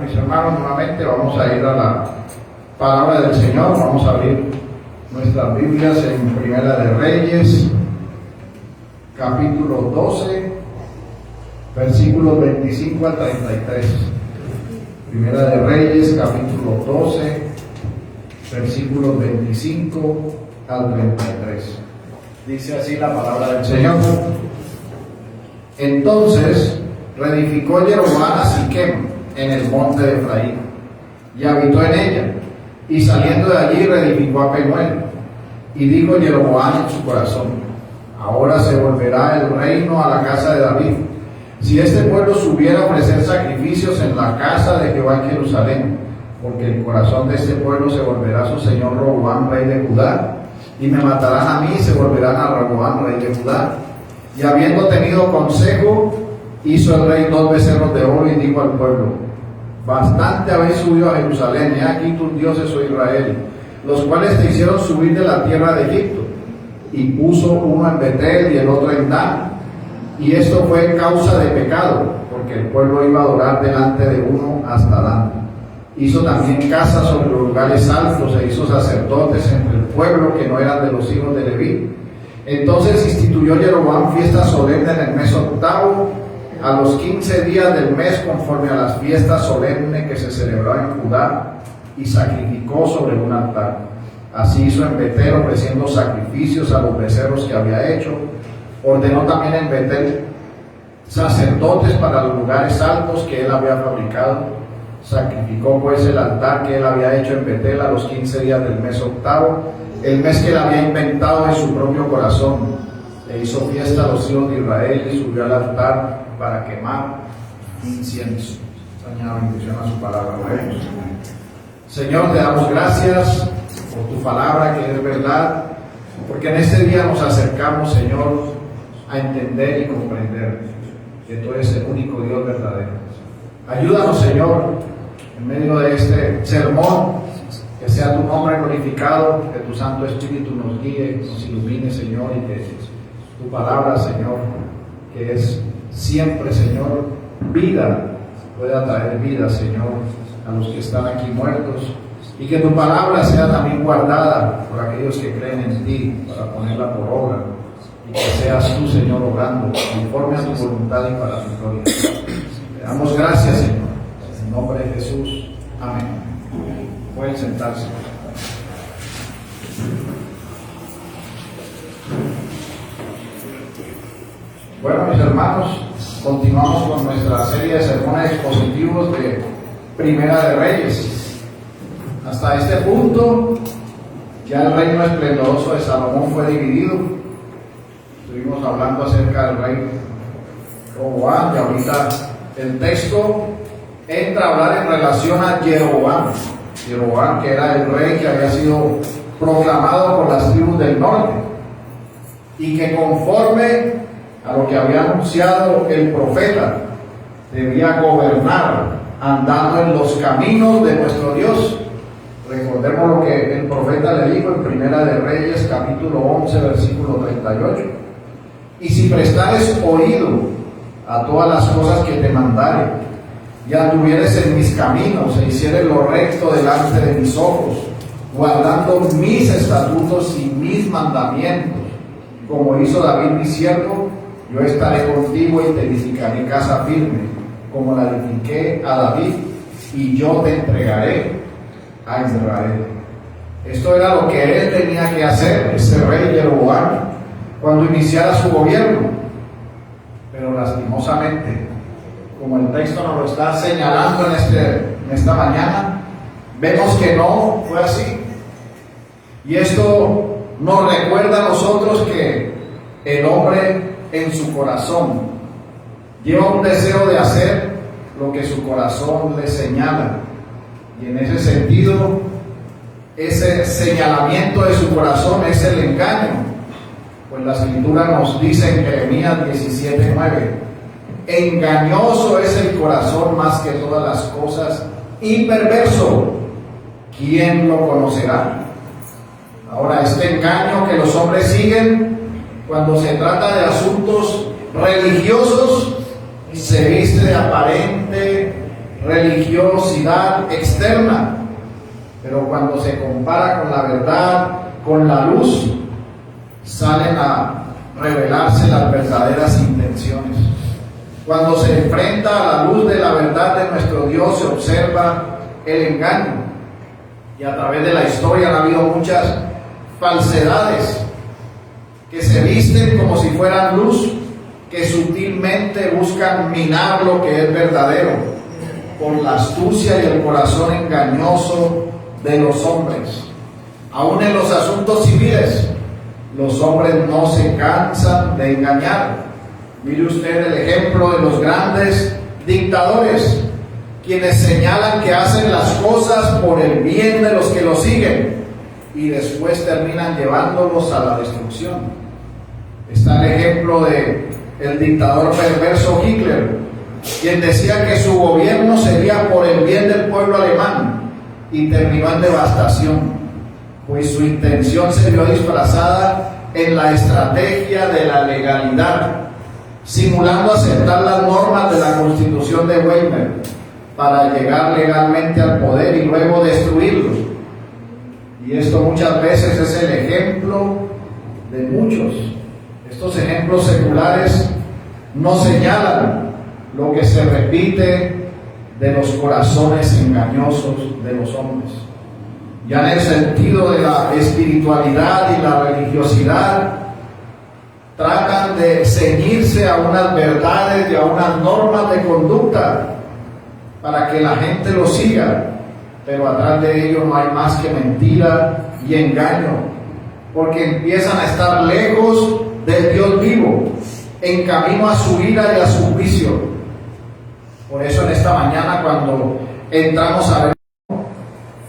mis hermanos, nuevamente vamos a ir a la palabra del Señor. Vamos a abrir nuestras Biblias en Primera de Reyes, capítulo 12, versículos 25 al 33. Primera de Reyes, capítulo 12, versículos 25 al 33. Dice así la palabra del Señor. Entonces reedificó Jeroboam a Siquem en el monte de Efraín, y habitó en ella, y saliendo de allí reedificó a Penuel. Y dijo Jeroboam en su corazón: ahora se volverá el reino a la casa de David, si este pueblo subiera a ofrecer sacrificios en la casa de Jehová en Jerusalén, porque el corazón de este pueblo se volverá a su señor Roboam, rey de Judá, y me matarán a mí y se volverán a Roboam, rey de Judá. Y habiendo tenido consejo, hizo el rey 2 becerros de oro y dijo al pueblo: bastante habéis subido a Jerusalén, he aquí tus dioses, oh Israel, los cuales te hicieron subir de la tierra de Egipto. Y puso uno en Betel y el otro en Dan, y esto fue causa de pecado, porque el pueblo iba a adorar delante de uno hasta Dan. Hizo también casas sobre los lugares altos, e hizo sacerdotes entre el pueblo que no eran de los hijos de Leví. Entonces instituyó Jeroboam fiesta solemne en el mes octavo, a los 15 días del mes, conforme a las fiestas solemnes que se celebraban en Judá, y sacrificó sobre un altar. Así hizo en Betel, ofreciendo sacrificios a los becerros que había hecho. Ordenó también en Betel sacerdotes para los lugares altos que él había fabricado. Sacrificó pues el altar que él había hecho en Betel a los 15 días del mes octavo, el mes que él había inventado en su propio corazón. E hizo fiesta a los hijos de Israel y subió al altar para quemar incienso. Señor, bendición a su palabra. Señor, te damos gracias por tu palabra, que es verdad, porque en este día nos acercamos, Señor, a entender y comprender que tú eres el único Dios verdadero. Ayúdanos, Señor, en medio de este sermón, que sea tu nombre glorificado, que tu Santo Espíritu nos guíe, nos ilumine, Señor, y que tu palabra, Señor, que es siempre, Señor, vida, pueda traer vida, Señor, a los que están aquí muertos, y que tu palabra sea también guardada por aquellos que creen en ti, para ponerla por obra, y que seas tú, Señor, obrando conforme a tu voluntad y para tu gloria. Te damos gracias, Señor, en el nombre de Jesús. Amén. Pueden sentarse. Bueno, mis hermanos, continuamos con nuestra serie de sermones expositivos de Primera de Reyes. Hasta este punto, ya el reino esplendoroso de Salomón fue dividido. Estuvimos hablando acerca del rey Roboam, y ahorita el texto entra a hablar en relación a Jeroboam. Jeroboam, que era el rey que había sido proclamado por las tribus del norte, y que conforme a lo que había anunciado el profeta, debía gobernar andando en los caminos de nuestro Dios. Recordemos lo que el profeta le dijo en Primera de Reyes, capítulo 11, versículo 38. Y si prestares oído a todas las cosas que te mandare, y anduvieres en mis caminos, e hicieres lo recto delante de mis ojos, guardando mis estatutos y mis mandamientos, como hizo David mi siervo, yo estaré contigo y te edificaré casa firme, como la edifiqué a David, y yo te entregaré a Israel. Esto era lo que él tenía que hacer, ese rey Jeroboam, cuando iniciara su gobierno. Pero lastimosamente, como el texto nos lo está señalando en esta mañana, vemos que no fue así. Y esto nos recuerda a nosotros que el hombre en su corazón lleva un deseo de hacer lo que su corazón le señala. Y en ese sentido, ese señalamiento de su corazón es el engaño. Pues la Escritura nos dice en Jeremías 17:9: engañoso es el corazón más que todas las cosas, y perverso, ¿quién lo conocerá? Ahora, este engaño que los hombres siguen cuando se trata de asuntos religiosos se viste de aparente religiosidad externa, pero cuando se compara con la verdad, con la luz, salen a revelarse las verdaderas intenciones. Cuando se enfrenta a la luz de la verdad de nuestro Dios, se observa el engaño. Y a través de la historia han habido muchas falsedades que se visten como si fueran luz, que sutilmente buscan minar lo que es verdadero por la astucia y el corazón engañoso de los hombres. Aún en los asuntos civiles, los hombres no se cansan de engañar. Mire usted el ejemplo de los grandes dictadores, quienes señalan que hacen las cosas por el bien de los que los siguen y después terminan llevándolos a la destrucción. Está el ejemplo de el dictador perverso Hitler, quien decía que su gobierno sería por el bien del pueblo alemán y terminó en devastación, pues su intención se vio disfrazada en la estrategia de la legalidad, simulando aceptar las normas de la Constitución de Weimar para llegar legalmente al poder y luego destruirlo. Y esto muchas veces es el ejemplo de muchos. Estos ejemplos seculares no señalan lo que se repite de los corazones engañosos de los hombres. Ya en el sentido de la espiritualidad y la religiosidad, tratan de ceñirse a unas verdades y a unas normas de conducta para que la gente lo siga, pero atrás de ello no hay más que mentira y engaño, porque empiezan a estar lejos del Dios vivo, en camino a su ira y a su juicio. Por eso en esta mañana, cuando entramos a ver,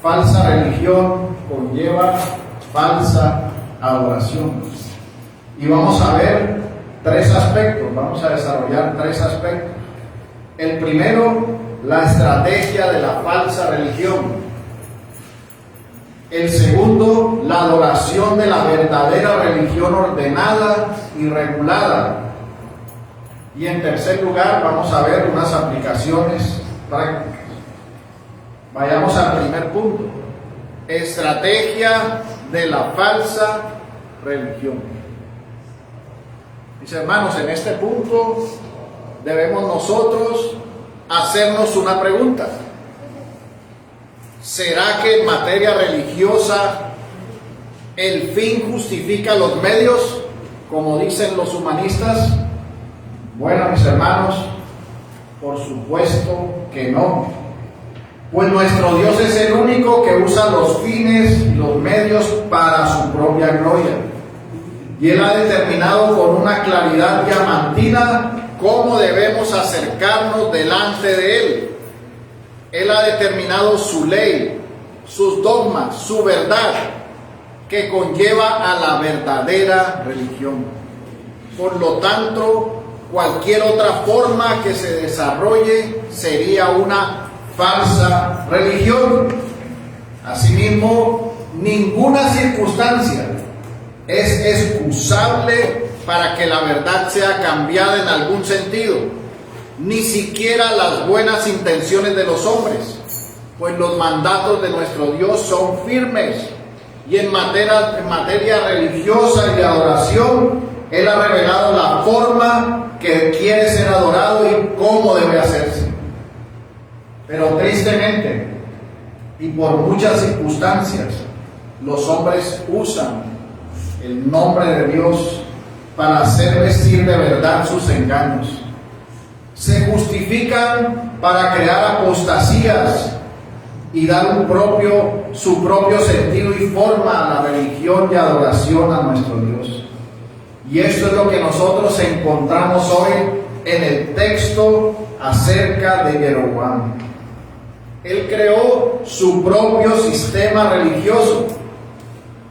falsa religión conlleva falsa adoración. Y vamos a ver tres aspectos, vamos a desarrollar tres aspectos. El primero, la estrategia de la falsa religión. El segundo, la adoración de la verdadera religión ordenada y regulada. Y en tercer lugar, vamos a ver unas aplicaciones prácticas. Vayamos al primer punto. Estrategia de la falsa religión. Mis hermanos, en este punto debemos nosotros hacernos una pregunta. ¿Será que en materia religiosa el fin justifica los medios, como dicen los humanistas? Bueno, mis hermanos, por supuesto que no. Pues nuestro Dios es el único que usa los fines y los medios para su propia gloria. Y Él ha determinado con una claridad diamantina cómo debemos acercarnos delante de Él. Él ha determinado su ley, sus dogmas, su verdad, que conlleva a la verdadera religión. Por lo tanto, cualquier otra forma que se desarrolle sería una falsa religión. Asimismo, ninguna circunstancia es excusable para que la verdad sea cambiada en algún sentido, ni siquiera las buenas intenciones de los hombres, pues los mandatos de nuestro Dios son firmes, y en materia religiosa y de adoración, Él ha revelado la forma que quiere ser adorado y cómo debe hacerse. Pero tristemente, y por muchas circunstancias, los hombres usan el nombre de Dios para hacer vestir de verdad sus engaños. Se justifican para crear apostasías y dar su propio sentido y forma a la religión y adoración a nuestro Dios. Y esto es lo que nosotros encontramos hoy en el texto acerca de Jeroboam. Él creó su propio sistema religioso,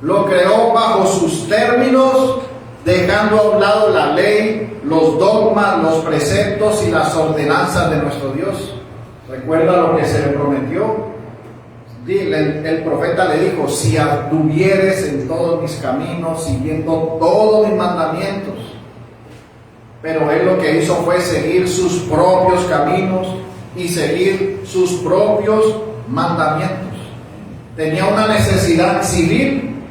lo creó bajo sus términos, dejando a un lado la ley, los dogmas, los preceptos y las ordenanzas de nuestro Dios. ¿Recuerda lo que se le prometió? El profeta le dijo: si anduvieres en todos mis caminos, siguiendo todos mis mandamientos. Pero él lo que hizo fue seguir sus propios caminos, y seguir sus propios mandamientos. Tenía una necesidad civil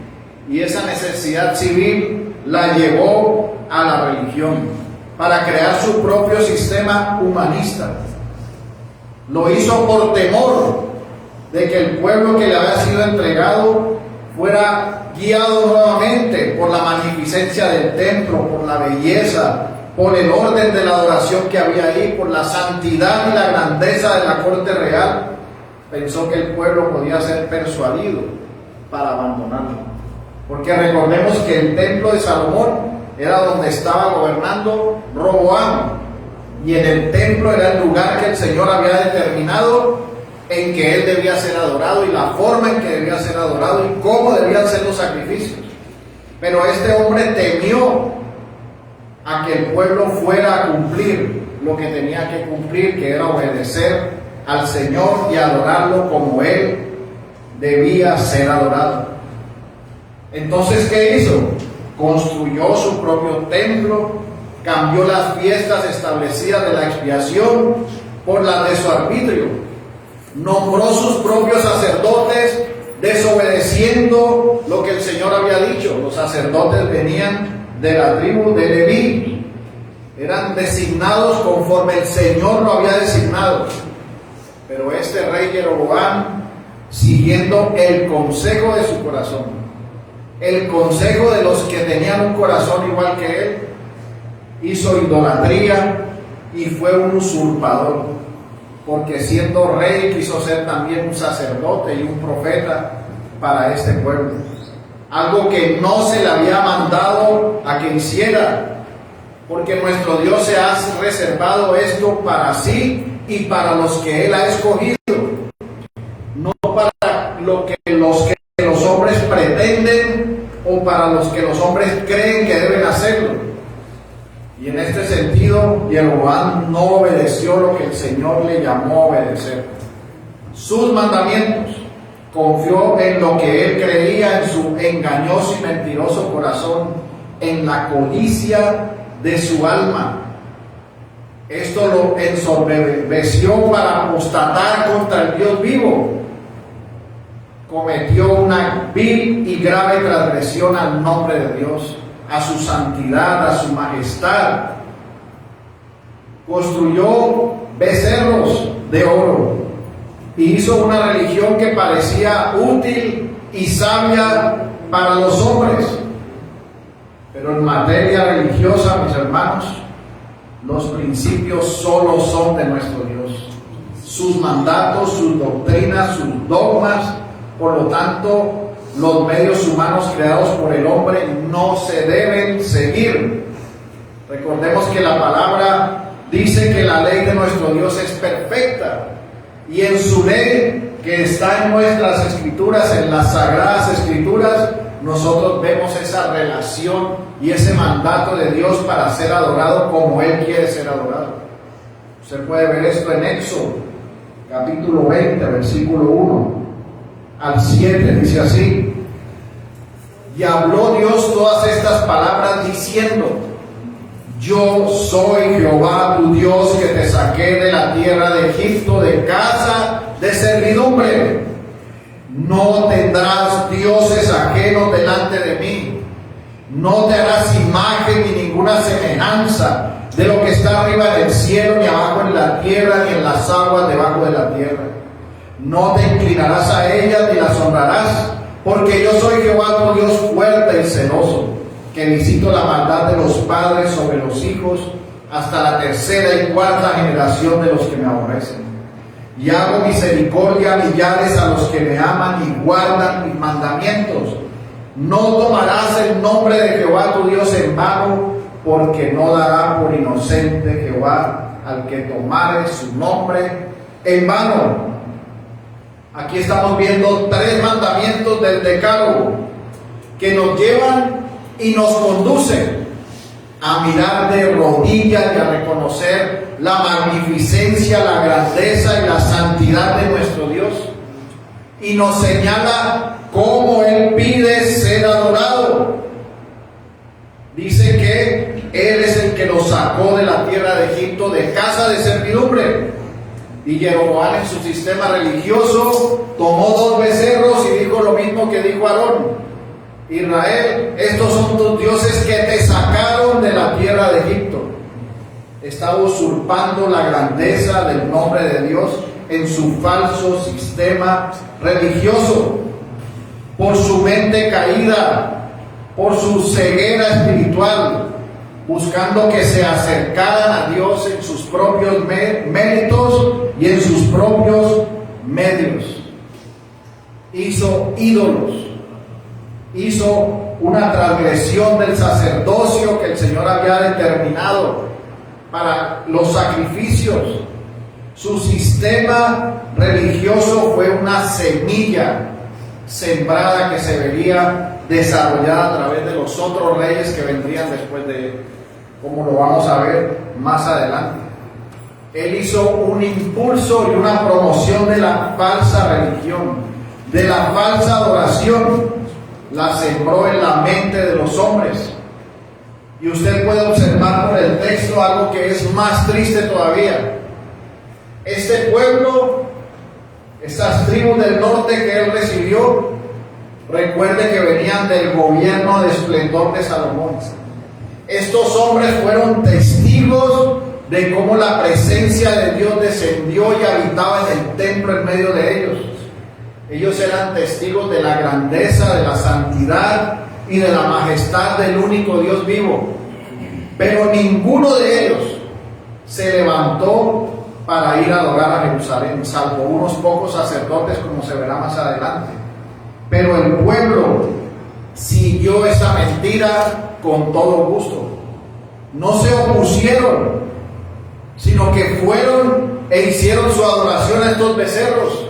y esa necesidad civil la llevó a la religión para crear su propio sistema humanista. Lo hizo por temor de que el pueblo que le había sido entregado fuera guiado nuevamente por la magnificencia del templo, por la belleza, por el orden de la adoración que había ahí, por la santidad y la grandeza de la corte real. Pensó que el pueblo podía ser persuadido para abandonarlo. Porque recordemos que el templo de Salomón era donde estaba gobernando Roboam, y en el templo era el lugar que el Señor había determinado en que él debía ser adorado y la forma en que debía ser adorado y cómo debían ser los sacrificios. Pero este hombre temió a que el pueblo fuera a cumplir lo que tenía que cumplir, que era obedecer al Señor y adorarlo como él debía ser adorado. Entonces, ¿qué hizo? Construyó su propio templo, cambió las fiestas establecidas de la expiación por las de su arbitrio, nombró sus propios sacerdotes desobedeciendo lo que el Señor había dicho. Los sacerdotes venían de la tribu de Leví, eran designados conforme el Señor lo había designado. Pero este rey Jeroboam, siguiendo el consejo de su corazón, el consejo de los que tenían un corazón igual que él, hizo idolatría y fue un usurpador, porque siendo rey quiso ser también un sacerdote y un profeta para este pueblo, algo que no se le había mandado a que hiciera, porque nuestro Dios se ha reservado esto para sí y para los que él ha escogido, no para lo que los hombres pretenden o para los que los hombres creen que deben hacerlo. Y en este sentido, Jeroboam no obedeció lo que el Señor le llamó a obedecer, sus mandamientos. Confió en lo que él creía, en su engañoso y mentiroso corazón, en la codicia de su alma. Esto lo ensoberbeció para apostatar contra el Dios vivo. Cometió una vil y grave transgresión al nombre de Dios, a su santidad, a su majestad. Construyó becerros de oro y hizo una religión que parecía útil y sabia para los hombres. Pero en materia religiosa, mis hermanos, los principios solo son de nuestro Dios. Sus mandatos, sus doctrinas, sus dogmas, por lo tanto, los medios humanos creados por el hombre no se deben seguir. Recordemos que la palabra dice que la ley de nuestro Dios es perfecta, y en su ley, que está en nuestras escrituras, en las sagradas escrituras, nosotros vemos esa relación y ese mandato de Dios para ser adorado como Él quiere ser adorado. Usted puede ver esto en Éxodo, capítulo 20, versículo 1 al 7, dice así: y habló Dios todas estas palabras diciendo: yo soy Jehová tu Dios, que te saqué de la tierra de Egipto, de casa de servidumbre. No tendrás dioses ajenos delante de mí. No te harás imagen ni ninguna semejanza de lo que está arriba en el cielo, ni abajo en la tierra, ni en las aguas debajo de la tierra. No te inclinarás a ellas ni las honrarás, porque yo soy Jehová tu Dios fuerte y celoso, que visito la maldad de los padres sobre los hijos hasta la tercera y cuarta generación de los que me aborrecen. Y hago misericordia a millares a los que me aman y guardan mis mandamientos. No tomarás el nombre de Jehová tu Dios en vano, porque no dará por inocente Jehová al que tomare su nombre en vano. Aquí estamos viendo 3 mandamientos del Decálogo que nos llevan y nos conducen a mirar de rodillas y a reconocer la magnificencia, la grandeza y la santidad de nuestro Dios. Y nos señala cómo Él pide ser adorado. Dice que Él es el que nos sacó de la tierra de Egipto, de casa de servidumbre. Y Jeroboam en su sistema religioso tomó 2 becerros y dijo lo mismo que dijo Aarón: Israel, estos son tus dioses que te sacaron de la tierra de Egipto. Estaba usurpando la grandeza del nombre de Dios en su falso sistema religioso. Por su mente caída, por su ceguera espiritual, buscando que se acercaran a Dios en sus propios méritos y en sus propios medios. Hizo ídolos, hizo una transgresión del sacerdocio que el Señor había determinado para los sacrificios. Su sistema religioso fue una semilla sembrada que se vería desarrollada a través de los otros reyes que vendrían después de él, como lo vamos a ver más adelante. Él hizo un impulso y una promoción de la falsa religión, de la falsa adoración, la sembró en la mente de los hombres. Y usted puede observar por el texto algo que es más triste todavía. Este pueblo, estas tribus del norte que él recibió, recuerde que venían del gobierno de esplendor de Salomón. Estos hombres fueron testigos de cómo la presencia de Dios descendió y habitaba en el templo en medio de ellos. Ellos eran testigos de la grandeza, de la santidad y de la majestad del único Dios vivo. Pero ninguno de ellos se levantó para ir a adorar a Jerusalén, salvo unos pocos sacerdotes, como se verá más adelante. Pero el pueblo siguió esa mentira con todo gusto. No se opusieron, sino que fueron e hicieron su adoración a estos becerros.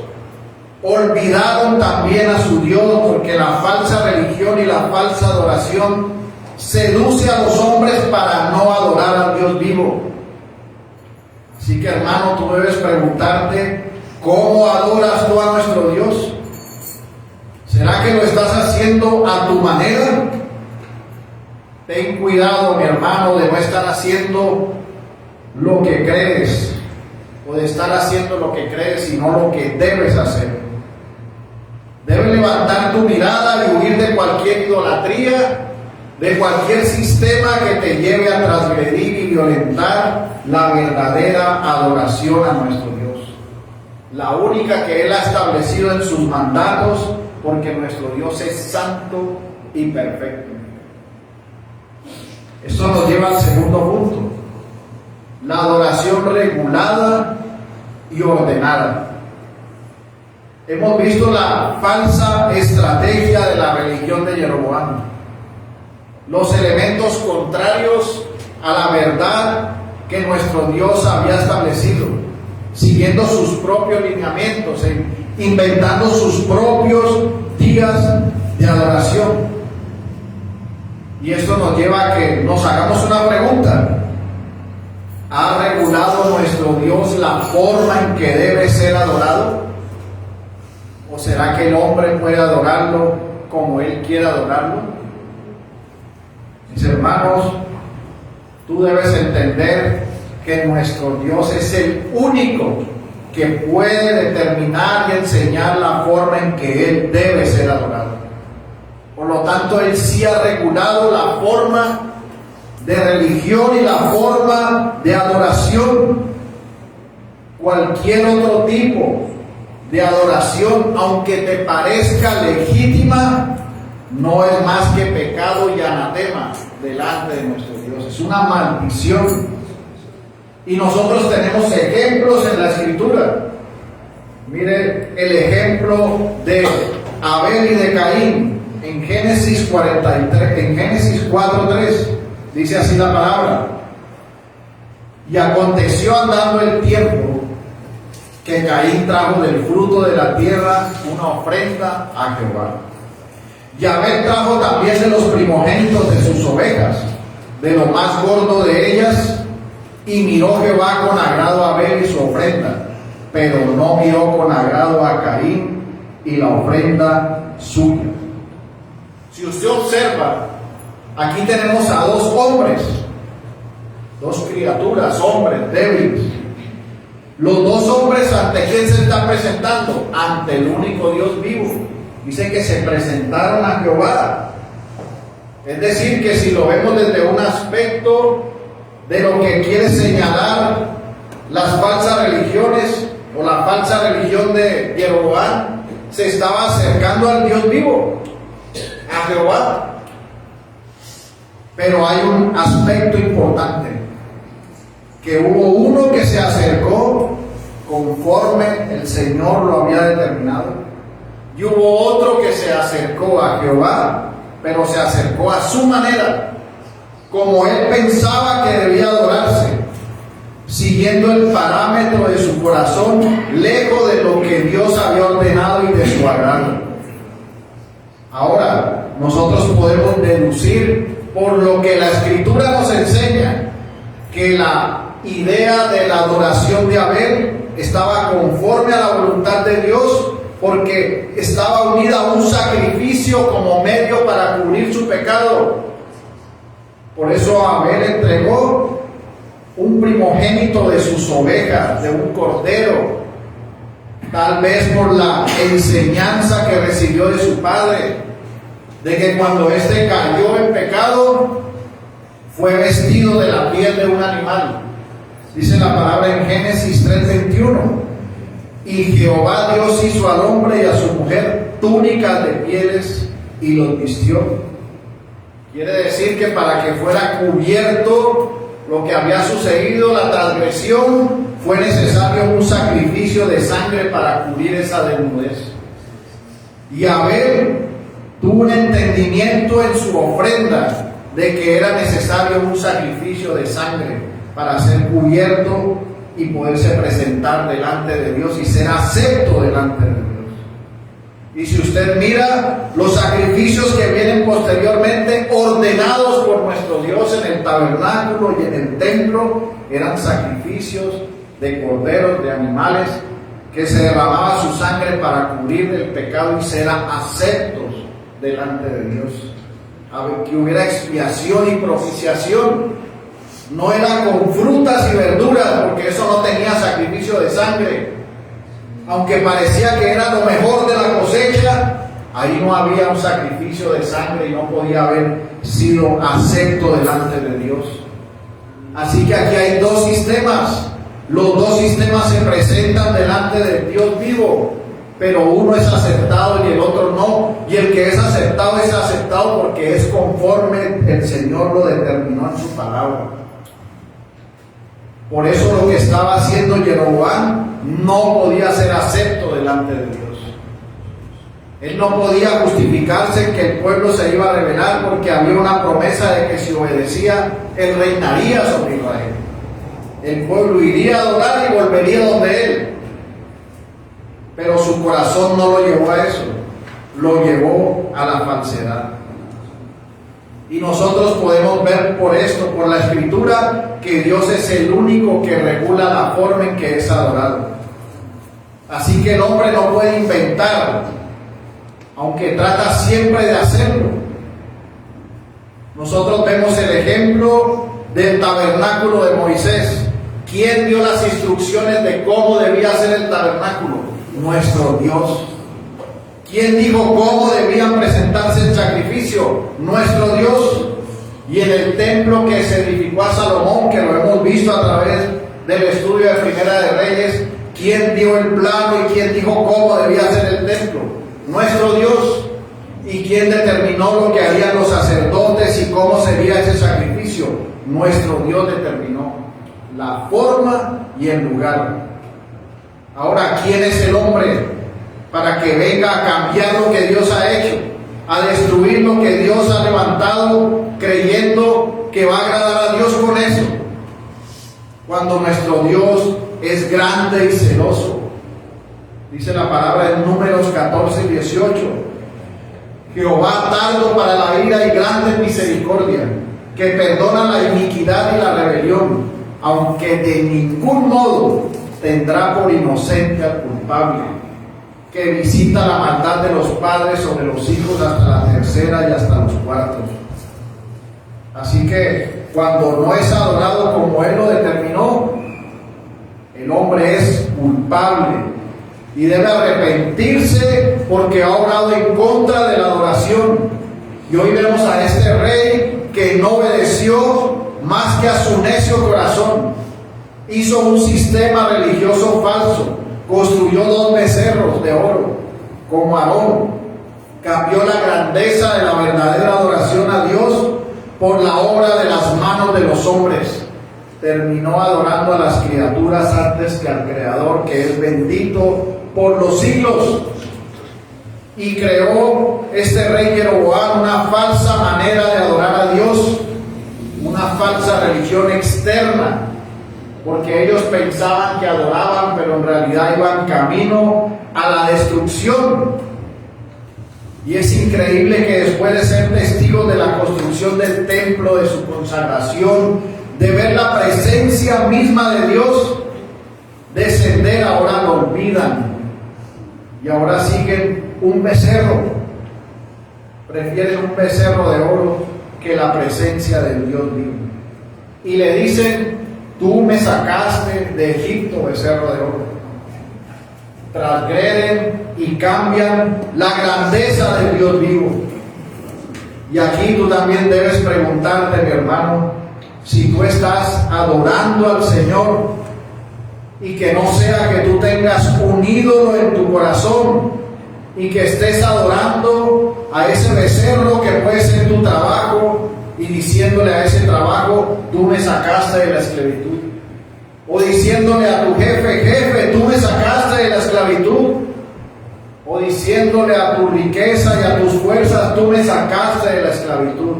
Olvidaron también a su Dios, porque la falsa religión y la falsa adoración seduce a los hombres para no adorar al Dios vivo. Así que, hermano, tú debes preguntarte: ¿cómo adoras tú a nuestro Dios? ¿Será que lo estás haciendo a tu manera? Ten cuidado, mi hermano, de no estar haciendo lo que crees, o de estar haciendo lo que crees y no lo que debes hacer. Debes levantar tu mirada y huir de cualquier idolatría, de cualquier sistema que te lleve a transgredir y violentar la verdadera adoración a nuestro Dios, la única que Él ha establecido en sus mandatos, porque nuestro Dios es santo y perfecto. Esto nos lleva al segundo punto: la adoración regulada y ordenada. Hemos visto la falsa estrategia de la religión de Jeroboam, los elementos contrarios a la verdad que nuestro Dios había establecido, siguiendo sus propios lineamientos, inventando sus propios días de adoración. Y esto nos lleva a que nos hagamos una pregunta: ¿ha regulado nuestro Dios la forma en que debe ser adorado? ¿O será que el hombre puede adorarlo como él quiere adorarlo? Mis hermanos, tú debes entender que nuestro Dios es el único que puede determinar y enseñar la forma en que Él debe ser adorado. Por lo tanto, Él sí ha regulado la forma de religión y la forma de adoración. Cualquier otro tipo de adoración, aunque te parezca legítima, no es más que pecado y anatema delante de nuestro Dios. Es una maldición. Y nosotros tenemos ejemplos en la Escritura. Mire el ejemplo de Abel y de Caín en Génesis 43, en Génesis 4:3. Dice así la palabra: y aconteció andando el tiempo que Caín trajo del fruto de la tierra una ofrenda a Jehová. Y Abel trajo también de los primogénitos de sus ovejas, de lo más gordo de ellas, y miró Jehová con agrado a Abel y su ofrenda, pero no miró con agrado a Caín y la ofrenda suya. Si usted observa, aquí tenemos a dos hombres, dos criaturas, hombres débiles, Los dos hombres, ¿ante quién se están presentando? Ante el único Dios vivo. Dice que se presentaron a Jehová. Es decir, que si lo vemos desde un aspecto de lo que quiere señalar las falsas religiones o la falsa religión de Jeroboam, se estaba acercando al Dios vivo, a Jehová. Pero hay un aspecto importante, que hubo uno que se acercó conforme el Señor lo había determinado, y hubo otro que se acercó a Jehová, pero se acercó a su manera, como él pensaba que debía adorarse, siguiendo el parámetro de su corazón, lejos de lo que Dios había ordenado y de su agrado. Ahora, nosotros podemos deducir por lo que la Escritura nos enseña, que la idea de la adoración de Abel estaba conforme a la voluntad de Dios, porque estaba unida a un sacrificio como medio para cubrir su pecado. Por eso Abel entregó un primogénito de sus ovejas, de un cordero, tal vez por la enseñanza que recibió de su padre, de que cuando éste cayó en pecado, fue vestido de la piel de un animal. Dice la palabra en Génesis 3:21, y Jehová Dios hizo al hombre y a su mujer túnicas de pieles y los vistió. Quiere decir que para que fuera cubierto lo que había sucedido, la transgresión, fue necesario un sacrificio de sangre para cubrir esa desnudez. Y Abel tuvo un entendimiento en su ofrenda de que era necesario un sacrificio de sangre para ser cubierto y poderse presentar delante de Dios y ser acepto delante de Dios. Y si usted mira los sacrificios que vienen posteriormente, ordenados por nuestro Dios en el tabernáculo y en el templo, eran sacrificios de corderos, de animales, que se derramaba su sangre para cubrir el pecado y ser aceptos delante de Dios. Que hubiera expiación y propiciación. No era con frutas y verduras, porque eso no tenía sacrificio de sangre. Aunque parecía que era lo mejor de la cosecha, ahí no había un sacrificio de sangre y no podía haber sido acepto delante de Dios. Así que aquí hay dos sistemas. Los dos sistemas se presentan delante del Dios vivo, pero uno es aceptado y el otro no. Y el que es aceptado porque es conforme el Señor lo determinó en su palabra. Por eso lo que estaba haciendo Jeroboam no podía ser acepto delante de Dios. Él no podía justificarse que el pueblo se iba a rebelar, porque había una promesa de que si obedecía, él reinaría sobre Israel. El pueblo iría a adorar y volvería donde él. Pero su corazón no lo llevó a eso, lo llevó a la falsedad. Y nosotros podemos ver por esto, por la Escritura, que Dios es el único que regula la forma en que es adorado. Así que el hombre no puede inventar, aunque trata siempre de hacerlo. Nosotros vemos el ejemplo del tabernáculo de Moisés. ¿Quién dio las instrucciones de cómo debía ser el tabernáculo? Nuestro Dios. ¿Quién dijo cómo debían presentarse el sacrificio? Nuestro Dios. Y en el templo que se edificó a Salomón, que lo hemos visto a través del estudio de Primera de Reyes, ¿quién dio el plano y quién dijo cómo debía ser el templo? Nuestro Dios. ¿Y quién determinó lo que harían los sacerdotes y cómo sería ese sacrificio? Nuestro Dios determinó la forma y el lugar. Ahora, ¿quién es el hombre para que venga a cambiar lo que Dios ha hecho, a destruir lo que Dios ha levantado, creyendo que va a agradar a Dios con eso? Cuando nuestro Dios es grande y celoso. Dice la palabra en Números 14 y 18. Jehová tardo para la ira y grande en misericordia, que perdona la iniquidad y la rebelión, aunque de ningún modo tendrá por inocente al culpable, que visita la maldad de los padres sobre los hijos hasta la tercera y hasta los cuartos. Así que cuando no es adorado como Él lo determinó, El hombre es culpable y debe arrepentirse porque ha obrado en contra de la adoración. Y hoy vemos a este rey que no obedeció más que a su necio corazón. Hizo un sistema religioso falso, construyó 2 becerros de oro, como Aarón. Cambió la grandeza de la verdadera adoración a Dios por la obra de las manos de los hombres. Terminó adorando a las criaturas antes que al Creador, que es bendito por los siglos. Y creó este rey Jeroboam una falsa manera de adorar a Dios, una falsa religión externa, porque ellos pensaban que adoraban, pero en realidad iban camino a la destrucción. Y es increíble que después de ser testigos de la construcción del templo, de su consagración, de ver la presencia misma de Dios descender, ahora lo olvidan y ahora siguen un becerro. Prefieren un becerro de oro que la presencia del Dios vivo. Y le dicen: tú me sacaste de Egipto, becerro de oro. Transgreden y cambian la grandeza del Dios vivo. Y aquí tú también debes preguntarte, mi hermano, si tú estás adorando al Señor, y que no sea que tú tengas un ídolo en tu corazón y que estés adorando a ese becerro que puede ser tu trabajo y diciéndole a ese trabajo: tú me sacaste de la esclavitud. O diciéndole a tu jefe: jefe, tú me sacaste de la esclavitud. O diciéndole a tu riqueza y a tus fuerzas: tú me sacaste de la esclavitud.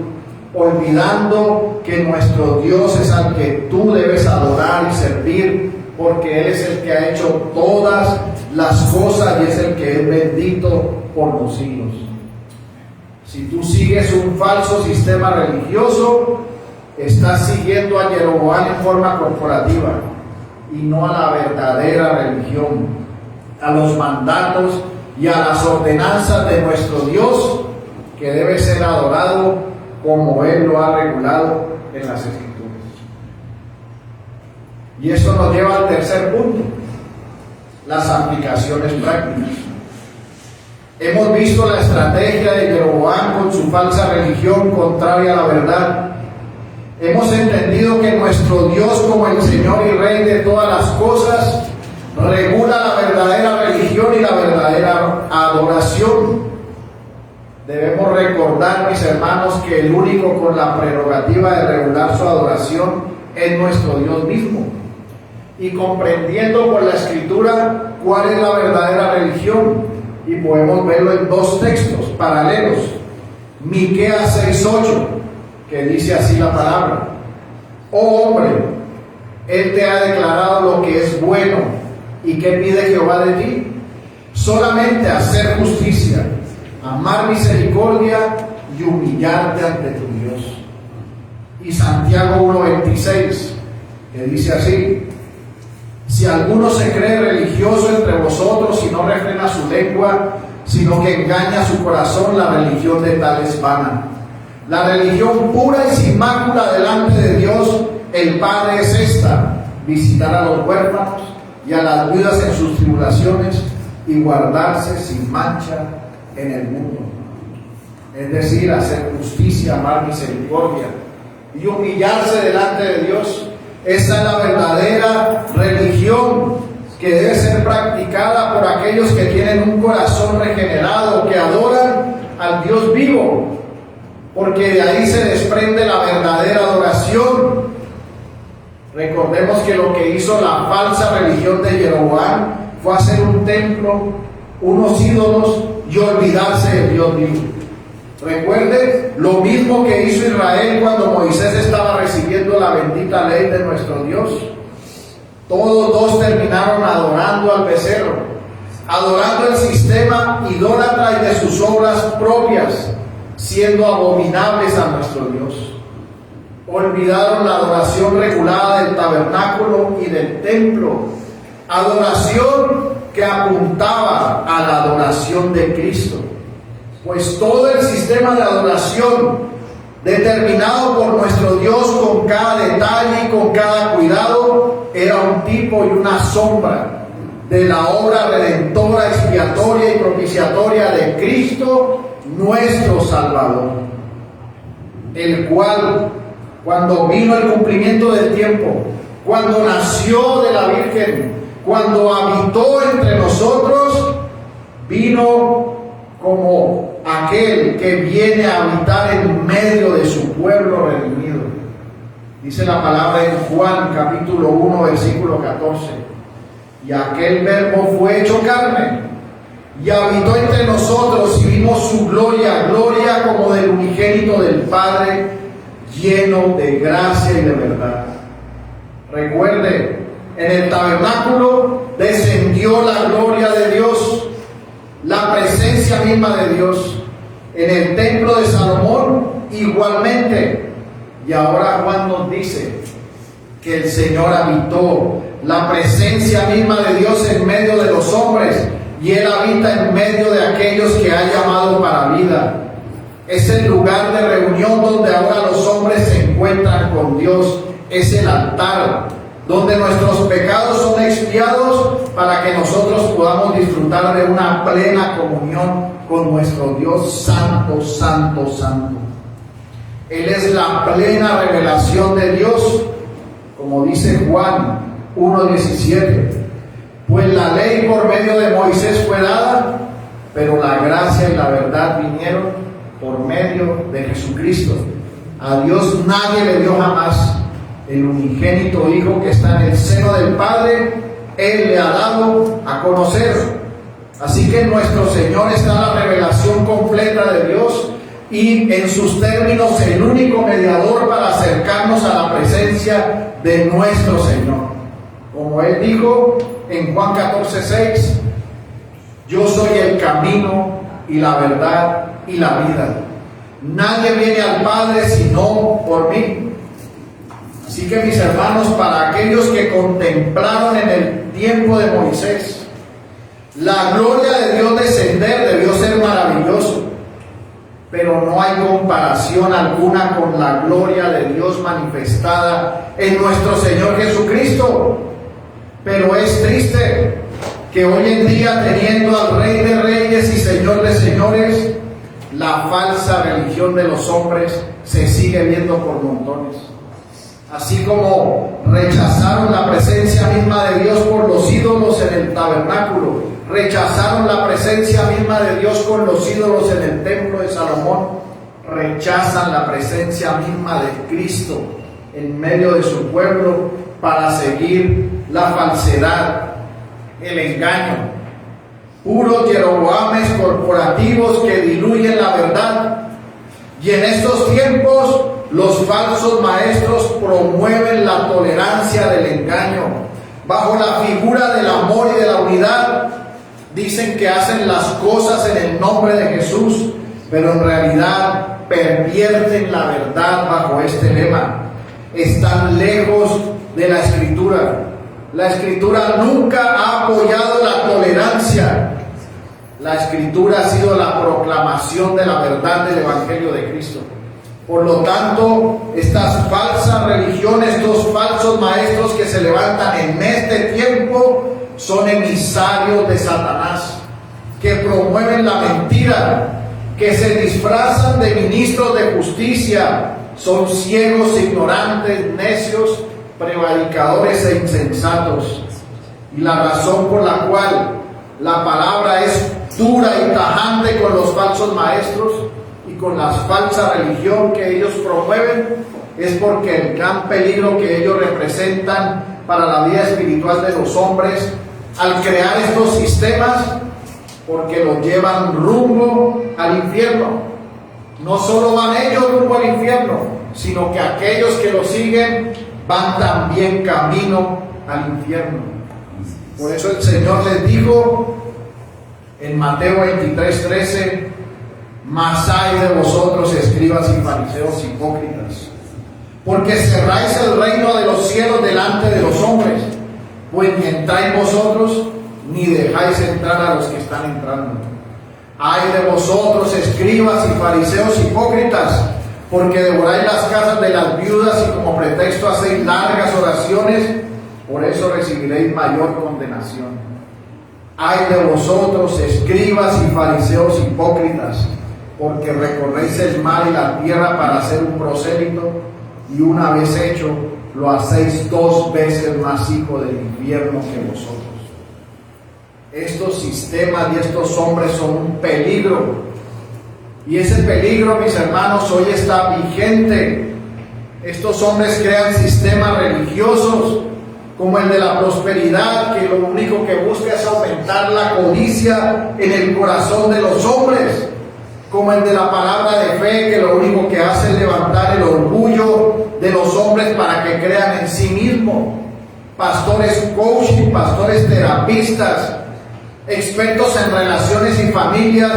Olvidando que nuestro Dios es al que tú debes adorar y servir, porque Él es el que ha hecho todas las cosas y es el que es bendito por los siglos. Si tú sigues un falso sistema religioso, estás siguiendo a Jeroboam en forma corporativa y no a la verdadera religión, a los mandatos y a las ordenanzas de nuestro Dios, que debe ser adorado como Él lo ha regulado en las Escrituras. Y eso nos lleva al tercer punto: las aplicaciones prácticas. Hemos visto la estrategia de Jeroboam con su falsa religión contraria a la verdad. Hemos entendido que nuestro Dios, como el Señor y Rey de todas las cosas, regula la verdadera religión y la verdadera adoración. Debemos recordar, mis hermanos, que el único con la prerrogativa de regular su adoración es nuestro Dios mismo. Y comprendiendo por la Escritura cuál es la verdadera religión, y podemos verlo en 2 textos paralelos. Miqueas 6:8, que dice así la palabra: oh hombre, Él te ha declarado lo que es bueno, ¿y qué pide Jehová de ti? Solamente hacer justicia, amar misericordia y humillarte ante tu Dios. Y Santiago 1:26, que dice así: si alguno se cree religioso entre vosotros y no refrena su lengua, sino que engaña su corazón, la religión de tal es vana. La religión pura y sin mácula delante de Dios el Padre es esta: visitar a los huérfanos y a las viudas en sus tribulaciones y guardarse sin mancha en el mundo. Es decir, hacer justicia, amar misericordia y humillarse delante de Dios. Esa es la verdadera religión que debe ser practicada por aquellos que tienen un corazón regenerado, que adoran al Dios vivo, porque de ahí se desprende la verdadera adoración. Recordemos que lo que hizo la falsa religión de Jeroboam fue hacer un templo, unos ídolos y olvidarse del Dios vivo. Recuerde lo mismo que hizo Israel cuando Moisés estaba recibiendo la bendita ley de nuestro Dios. Todos 2 terminaron adorando al becerro, adorando el sistema idólatra y de sus obras propias, siendo abominables a nuestro Dios. Olvidaron la adoración regulada del tabernáculo y del templo, adoración que apuntaba a la adoración de Cristo. Pues todo el sistema de adoración determinado por nuestro Dios con cada detalle y con cada cuidado, era un tipo y una sombra de la obra redentora, expiatoria y propiciatoria de Cristo, nuestro Salvador, el cual, cuando vino el cumplimiento del tiempo, cuando nació de la Virgen, cuando habitó entre nosotros, vino como aquel que viene a habitar en medio de su pueblo redimido. Dice la palabra en Juan capítulo 1 versículo 14: y aquel verbo fue hecho carne y habitó entre nosotros, y vimos su gloria, gloria como del unigénito del Padre, lleno de gracia y de verdad. Recuerde, en el tabernáculo descendió la gloria de Dios, la presencia misma de Dios. En el templo de Salomón igualmente. Y ahora Juan nos dice que el Señor habitó, la presencia misma de Dios en medio de los hombres, y Él habita en medio de aquellos que ha llamado para vida. Es el lugar de reunión donde ahora los hombres se encuentran con Dios. Es el altar donde nuestros pecados son expiados para que nosotros podamos disfrutar de una plena comunión con nuestro Dios santo, santo, santo. Él es la plena revelación de Dios, como dice Juan 1:17. Pues la ley por medio de Moisés fue dada, pero la gracia y la verdad vinieron por medio de Jesucristo. A Dios nadie le dio jamás. El unigénito Hijo que está en el seno del Padre, Él le ha dado a conocer. Así que en nuestro Señor está la revelación completa de Dios, y en sus términos el único mediador para acercarnos a la presencia de nuestro Señor. Como Él dijo en Juan 14:6: yo soy el camino y la verdad y la vida. Nadie viene al Padre sino por mí. Así que, mis hermanos, para aquellos que contemplaron en el tiempo de Moisés la gloria de Dios descender, debió ser maravilloso, pero no hay comparación alguna con la gloria de Dios manifestada en nuestro Señor Jesucristo. Pero es triste que hoy en día, teniendo al Rey de Reyes y Señor de Señores, la falsa religión de los hombres se sigue viendo por montones. Así como rechazaron la presencia misma de Dios por los ídolos en el tabernáculo, rechazaron la presencia misma de Dios con los ídolos en el templo de Salomón, rechazan la presencia misma de Cristo en medio de su pueblo para seguir la falsedad, el engaño. Puros Jeroboames corporativos que diluyen la verdad. Y en estos tiempos los falsos maestros promueven la tolerancia del engaño. Bajo la figura del amor y de la unidad, dicen que hacen las cosas en el nombre de Jesús, pero en realidad pervierten la verdad bajo este lema. Están lejos de la Escritura. La Escritura nunca ha apoyado la tolerancia. La Escritura ha sido la proclamación de la verdad del Evangelio de Cristo. Por lo tanto, estas falsas religiones, estos falsos maestros que se levantan en este tiempo, son emisarios de Satanás, que promueven la mentira, que se disfrazan de ministros de justicia, son ciegos, ignorantes, necios, prevaricadores e insensatos. Y la razón por la cual la palabra es dura y tajante con los falsos maestros y con la falsa religión que ellos promueven es porque el gran peligro que ellos representan para la vida espiritual de los hombres, al crear estos sistemas, porque los llevan rumbo al infierno. No solo van ellos rumbo al infierno, sino que aquellos que los siguen van también camino al infierno. Por eso el Señor les dijo en Mateo 23:13: mas hay de vosotros, escribas y fariseos hipócritas, porque cerráis el reino de los cielos delante de los hombres, pues ni entráis vosotros, ni dejáis entrar a los que están entrando. Ay de vosotros, escribas y fariseos hipócritas, porque devoráis las casas de las viudas y como pretexto hacéis largas oraciones, por eso recibiréis mayor condenación. Ay de vosotros, escribas y fariseos hipócritas, porque recorréis el mar y la tierra para hacer un prosélito, y una vez hecho, lo hacéis 2 veces más hijo del infierno que vosotros. Estos sistemas y estos hombres son un peligro. Y ese peligro, mis hermanos, hoy está vigente. Estos hombres crean sistemas religiosos como el de la prosperidad, que lo único que busca es aumentar la codicia en el corazón de los hombres, como el de la palabra de fe, que lo único que hace es levantar el orgullo de los hombres para que crean en sí mismos. Pastores coaching, pastores terapistas, expertos en relaciones y familias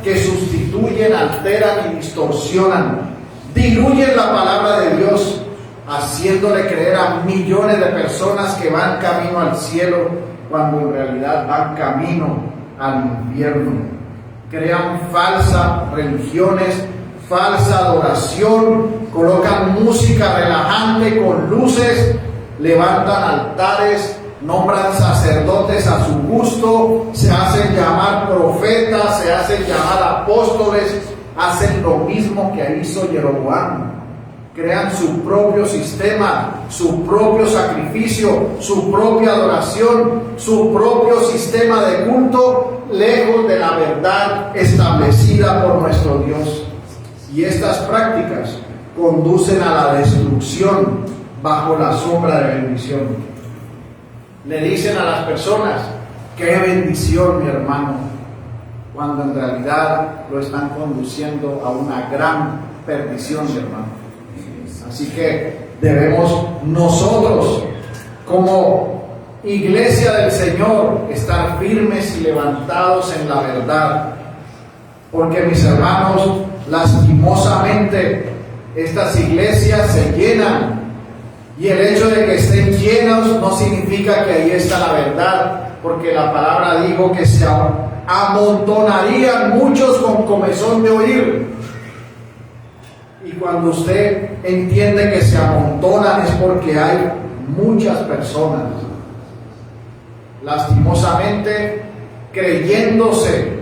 que sustituyen, alteran y distorsionan, diluyen la palabra de Dios, haciéndole creer a millones de personas que van camino al cielo, cuando en realidad van camino al infierno. Crean falsas religiones, falsa adoración, colocan música relajante con luces, levantan altares, nombran sacerdotes a su gusto, se hacen llamar profetas, se hacen llamar apóstoles, hacen lo mismo que hizo Jeroboam. Crean su propio sistema, su propio sacrificio, su propia adoración, su propio sistema de culto, lejos de la verdad establecida por nuestro Dios. Y estas prácticas conducen a la destrucción bajo la sombra de bendición. Le dicen a las personas, qué bendición, mi hermano, cuando en realidad lo están conduciendo a una gran perdición, mi hermano. Así que debemos nosotros, como iglesia del Señor, estar firmes y levantados en la verdad. Porque, mis hermanos, lastimosamente estas iglesias se llenan. Y el hecho de que estén llenos no significa que ahí está la verdad, porque la palabra dijo que se amontonarían muchos con comezón de oír. Y cuando usted entiende que se amontonan es porque hay muchas personas, lastimosamente, creyéndose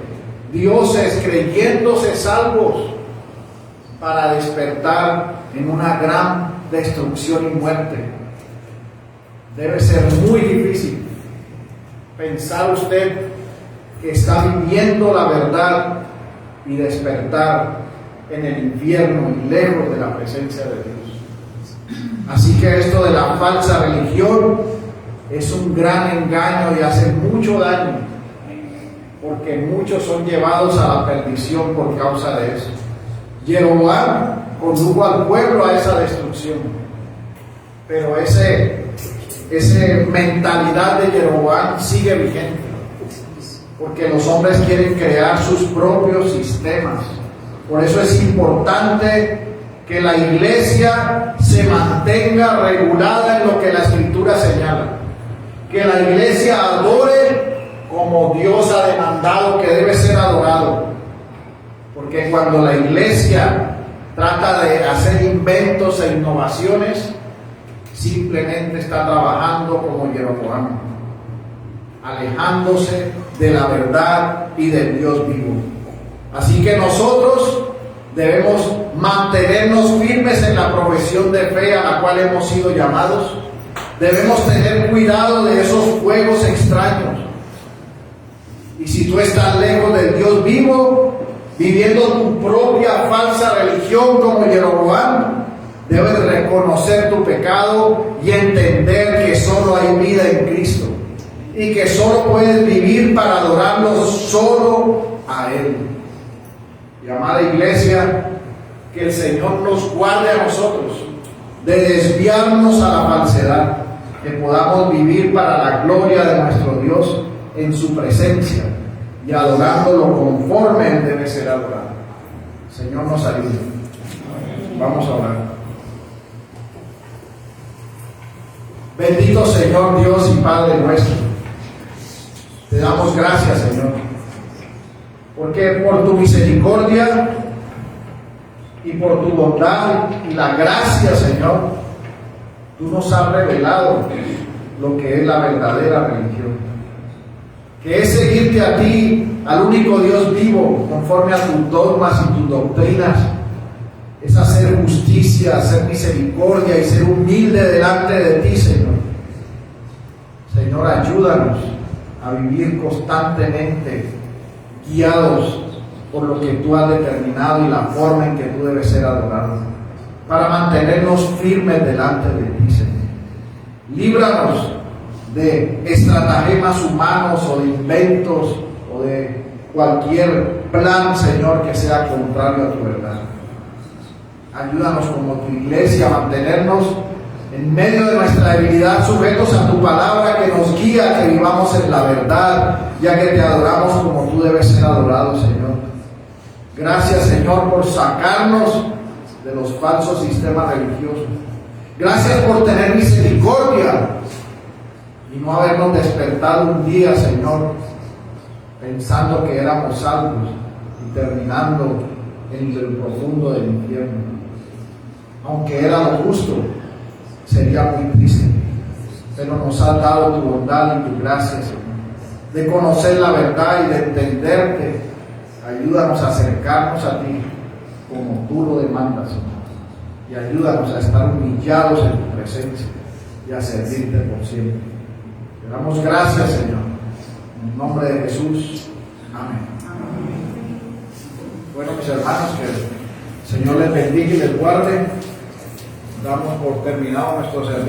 dioses, creyéndose salvos, para despertar en una gran destrucción y muerte. Debe ser muy difícil pensar usted que está viviendo la verdad y despertar en el infierno y lejos de la presencia de Dios. Así que esto de la falsa religión es un gran engaño y hace mucho daño, porque muchos son llevados a la perdición por causa de eso. Jeroboam condujo al pueblo a esa destrucción, pero esa mentalidad de Jeroboam sigue vigente, porque los hombres quieren crear sus propios sistemas. Por eso es importante que la iglesia se mantenga regulada en lo que la Escritura señala, que la iglesia adore como Dios ha demandado que debe ser adorado, porque cuando la iglesia trata de hacer inventos e innovaciones, simplemente está trabajando como Jeroboam, alejándose de la verdad y del Dios vivo. Así que nosotros debemos mantenernos firmes en la profesión de fe a la cual hemos sido llamados. Debemos tener cuidado de esos fuegos extraños. Y si tú estás lejos del Dios vivo, viviendo tu propia falsa religión como Jeroboam, debes reconocer tu pecado y entender que solo hay vida en Cristo y que solo puedes vivir para adorarlo solo a Él. Y amada iglesia, que el Señor nos guarde a nosotros de desviarnos a la falsedad, que podamos vivir para la gloria de nuestro Dios en su presencia y adorándolo conforme Él debe ser adorado. Señor, nos ayude. Vamos a orar. Bendito Señor Dios y Padre nuestro, te damos gracias, Señor, porque por tu misericordia y por tu bondad y la gracia, Señor, tú nos has revelado lo que es la verdadera religión, que es seguirte a ti, al único Dios vivo, conforme a tus dogmas y tus doctrinas, es hacer justicia, hacer misericordia y ser humilde delante de ti, Señor. Señor, ayúdanos a vivir constantemente guiados por lo que tú has determinado y la forma en que tú debes ser adorado, para mantenernos firmes delante de ti, Señor. Líbranos de estratagemas humanos o de inventos o de cualquier plan, Señor, que sea contrario a tu verdad. Ayúdanos como tu iglesia a mantenernos en medio de nuestra debilidad sujetos a tu palabra que nos guía, que vivamos en la verdad, ya que te adoramos como tú debes ser adorado, Señor. Gracias, Señor, por sacarnos de los falsos sistemas religiosos. Gracias por tener misericordia y no habernos despertado un día, Señor, pensando que éramos salvos y terminando en el profundo del infierno. Aunque era lo justo, sería muy triste, pero nos has dado tu bondad y tu gracia, Señor, de conocer la verdad y de entenderte. Ayúdanos a acercarnos a ti como tú lo demandas, Señor, y ayúdanos a estar humillados en tu presencia y a servirte por siempre. Te damos gracias, Señor, en el nombre de Jesús. Amén. Bueno, mis hermanos, que el Señor les bendiga y les guarde. Damos por terminado nuestro servicio.